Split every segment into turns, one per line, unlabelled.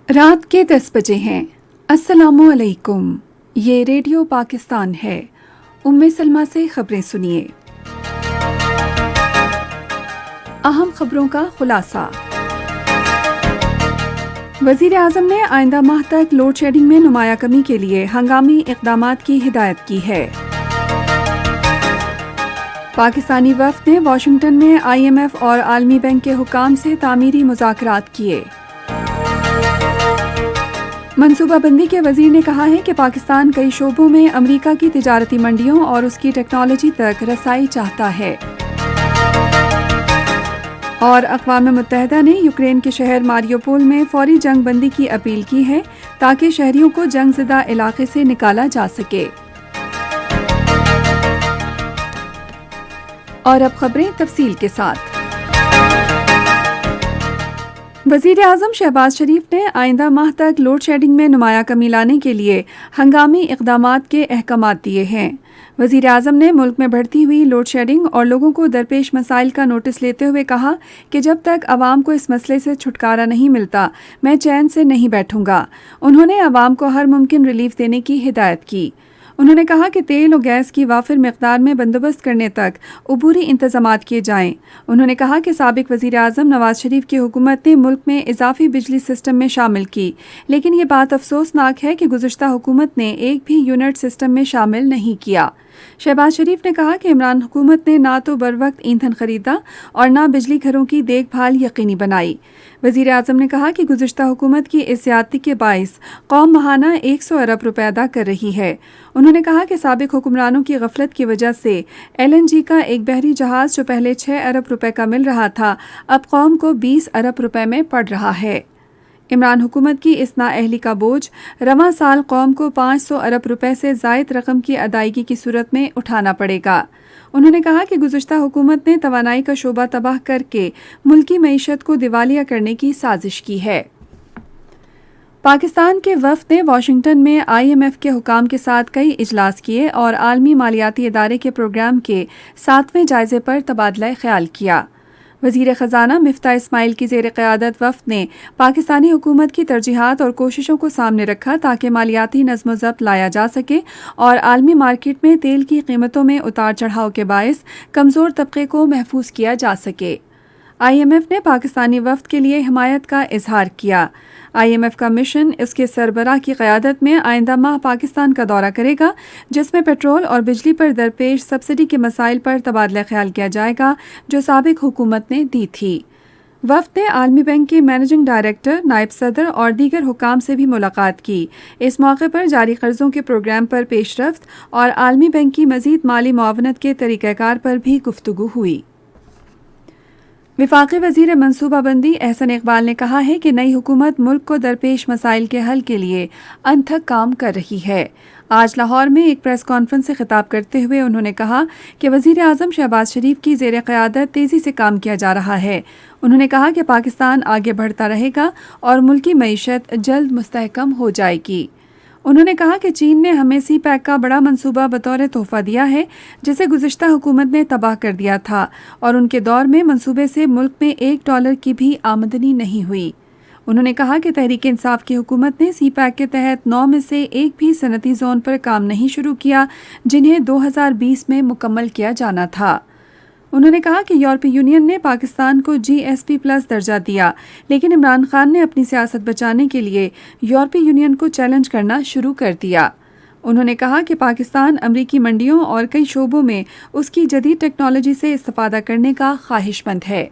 رات کے 10 بجے ہیں۔ السلام علیکم، یہ ریڈیو پاکستان ہے۔ ام سلمہ سے خبریں سنیے۔ اہم خبروں کا خلاصہ۔ وزیر اعظم نے آئندہ ماہ تک لوڈ شیڈنگ میں نمایاں کمی کے لیے ہنگامی اقدامات کی ہدایت کی ہے۔ پاکستانی وفد نے واشنگٹن میں IMF اور عالمی بینک کے حکام سے تعمیری مذاکرات کیے۔ منصوبہ بندی کے وزیر نے کہا ہے کہ پاکستان کئی شعبوں میں امریکہ کی تجارتی منڈیوں اور اس کی ٹیکنالوجی تک رسائی چاہتا ہے۔ اور اقوام متحدہ نے یوکرین کے شہر ماریوپول میں فوری جنگ بندی کی اپیل کی ہے تاکہ شہریوں کو جنگ زدہ علاقے سے نکالا جا سکے۔ اور اب خبریں تفصیل کے ساتھ۔ وزیر اعظم شہباز شریف نے آئندہ ماہ تک لوڈ شیڈنگ میں نمایاں کمی لانے کے لیے ہنگامی اقدامات کے احکامات دیے ہیں۔ وزیر اعظم نے ملک میں بڑھتی ہوئی لوڈ شیڈنگ اور لوگوں کو درپیش مسائل کا نوٹس لیتے ہوئے کہا کہ جب تک عوام کو اس مسئلے سے چھٹکارا نہیں ملتا میں چین سے نہیں بیٹھوں گا۔ انہوں نے عوام کو ہر ممکن ریلیف دینے کی ہدایت کی۔ انہوں نے کہا کہ تیل اور گیس کی وافر مقدار میں بندوبست کرنے تک عبوری انتظامات کیے جائیں۔ انہوں نے کہا کہ سابق وزیر اعظم نواز شریف کی حکومت نے ملک میں اضافی بجلی سسٹم میں شامل کی، لیکن یہ بات افسوسناک ہے کہ گزشتہ حکومت نے ایک بھی یونٹ سسٹم میں شامل نہیں کیا۔ شہباز شریف نے کہا کہ عمران حکومت نے نہ تو بروقت ایندھن خریدا اور نہ بجلی گھروں کی دیکھ بھال یقینی بنائی۔ وزیر اعظم نے کہا کہ گزشتہ حکومت کی اس زیادتی کے باعث قوم ماہانہ 100 ارب روپے ادا کر رہی ہے۔ انہوں نے کہا کہ سابق حکمرانوں کی غفلت کی وجہ سے LNG کا ایک بحری جہاز جو پہلے 6 ارب روپے کا مل رہا تھا اب قوم کو 20 ارب روپے میں پڑ رہا ہے۔ عمران حکومت کی اس نااہلی کا بوجھ رواں سال قوم کو 500 ارب روپے سے زائد رقم کی ادائیگی کی صورت میں اٹھانا پڑے گا۔ انہوں نے کہا کہ گزشتہ حکومت نے توانائی کا شعبہ تباہ کر کے ملکی معیشت کو دیوالیہ کرنے کی سازش کی ہے۔ پاکستان کے وفد نے واشنگٹن میں IMF کے حکام کے ساتھ کئی اجلاس کیے اور عالمی مالیاتی ادارے کے پروگرام کے 7ویں جائزے پر تبادلہ خیال کیا۔ وزیر خزانہ مفتاح اسماعیل کی زیر قیادت وفد نے پاکستانی حکومت کی ترجیحات اور کوششوں کو سامنے رکھا تاکہ مالیاتی نظم و ضبط لایا جا سکے اور عالمی مارکیٹ میں تیل کی قیمتوں میں اتار چڑھاؤ کے باعث کمزور طبقے کو محفوظ کیا جا سکے۔ IMF نے پاکستانی وفد کے لیے حمایت کا اظہار کیا۔ IMF کا مشن اس کے سربراہ کی قیادت میں آئندہ ماہ پاکستان کا دورہ کرے گا، جس میں پیٹرول اور بجلی پر درپیش سبسڈی کے مسائل پر تبادلہ خیال کیا جائے گا جو سابق حکومت نے دی تھی۔ وفد نے عالمی بینک کے مینیجنگ ڈائریکٹر، نائب صدر اور دیگر حکام سے بھی ملاقات کی۔ اس موقع پر جاری قرضوں کے پروگرام پر پیش رفت اور عالمی بینک کی مزید مالی معاونت کے طریقہ کار پر بھی گفتگو ہوئی۔ وفاقی وزیر منصوبہ بندی احسن اقبال نے کہا ہے کہ نئی حکومت ملک کو درپیش مسائل کے حل کے لیے انتھک کام کر رہی ہے۔ آج لاہور میں ایک پریس کانفرنس سے خطاب کرتے ہوئے انہوں نے کہا کہ وزیر اعظم شہباز شریف کی زیر قیادت تیزی سے کام کیا جا رہا ہے۔ انہوں نے کہا کہ پاکستان آگے بڑھتا رہے گا اور ملکی معیشت جلد مستحکم ہو جائے گی۔ انہوں نے کہا کہ چین نے ہمیں سی پیک کا بڑا منصوبہ بطور تحفہ دیا ہے جسے گزشتہ حکومت نے تباہ کر دیا تھا اور ان کے دور میں منصوبے سے ملک میں $1 کی بھی آمدنی نہیں ہوئی۔ انہوں نے کہا کہ تحریک انصاف کی حکومت نے سی پیک کے تحت 9 میں سے ایک بھی صنعتی زون پر کام نہیں شروع کیا جنہیں 2020 میں مکمل کیا جانا تھا۔ انہوں نے کہا کہ یورپی یونین نے پاکستان کو GSP+ درجہ دیا، لیکن عمران خان نے اپنی سیاست بچانے کے لیے یورپی یونین کو چیلنج کرنا شروع کر دیا۔ انہوں نے کہا کہ پاکستان امریکی منڈیوں اور کئی شعبوں میں اس کی جدید ٹیکنالوجی سے استفادہ کرنے کا خواہش مند ہے۔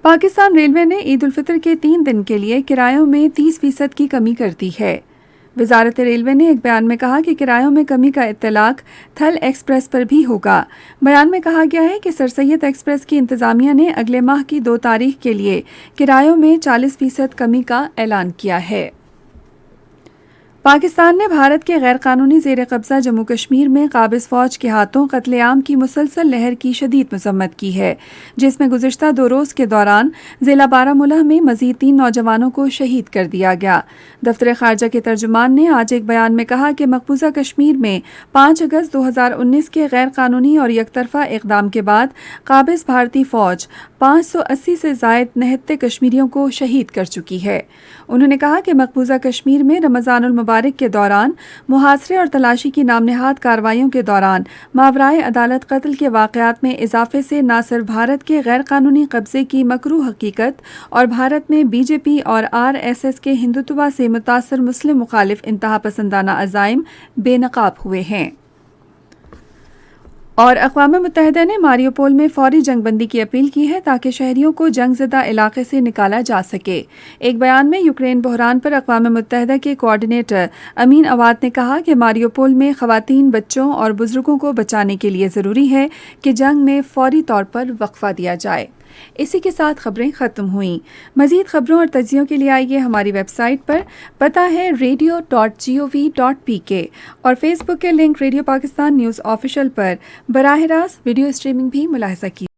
پاکستان ریلوے نے عید الفطر کے 3 دن کے لیے کرایوں میں 30% کی کمی کر دی ہے۔ وزارت ریلوے نے ایک بیان میں کہا کہ کرایوں میں کمی کا اطلاق تھل ایکسپریس پر بھی ہوگا۔ بیان میں کہا گیا ہے کہ سر سید ایکسپریس کی انتظامیہ نے اگلے ماہ کی 2 تاریخ کے لیے کرایوں میں 40% کمی کا اعلان کیا ہے۔ پاکستان نے بھارت کے غیر قانونی زیر قبضہ جموں کشمیر میں قابض فوج کے ہاتھوں قتل عام کی مسلسل لہر کی شدید مذمت کی ہے، جس میں گزشتہ 2 روز کے دوران ضلع بارہمولہ میں مزید 3 نوجوانوں کو شہید کر دیا گیا۔ دفتر خارجہ کے ترجمان نے آج ایک بیان میں کہا کہ مقبوضہ کشمیر میں 5 اگست 2019 کے غیر قانونی اور یک طرفہ اقدام کے بعد قابض بھارتی فوج 580 سے زائد نہتے کشمیریوں کو شہید کر چکی ہے۔ انہوں نے کہا کہ مقبوضہ کشمیر میں رمضان المبارک کے دوران محاصرے اور تلاشی کی نام نہاد کارروائیوں کے دوران ماورائے عدالت قتل کے واقعات میں اضافے سے نہ صرف بھارت کے غیر قانونی قبضے کی مکروہ حقیقت اور بھارت میں بی جے پی اور RSS کے ہندوتوا سے متاثر مسلم مخالف انتہا پسندانہ عزائم بے نقاب ہوئے ہیں۔ اور اقوام متحدہ نے ماریوپول میں فوری جنگ بندی کی اپیل کی ہے تاکہ شہریوں کو جنگ زدہ علاقے سے نکالا جا سکے۔ ایک بیان میں یوکرین بحران پر اقوام متحدہ کے کوآرڈینیٹر امین اواد نے کہا کہ ماریوپول میں خواتین، بچوں اور بزرگوں کو بچانے کے لیے ضروری ہے کہ جنگ میں فوری طور پر وقفہ دیا جائے۔ اسی کے ساتھ خبریں ختم ہوئیں۔ مزید خبروں اور تجزیوں کے لیے آئیے ہماری ویب سائٹ پر، پتہ ہے radio.gov.pk، اور فیس بک کے link radio Pakistan news official پر براہ راست ویڈیو اسٹریمنگ بھی ملاحظہ کی۔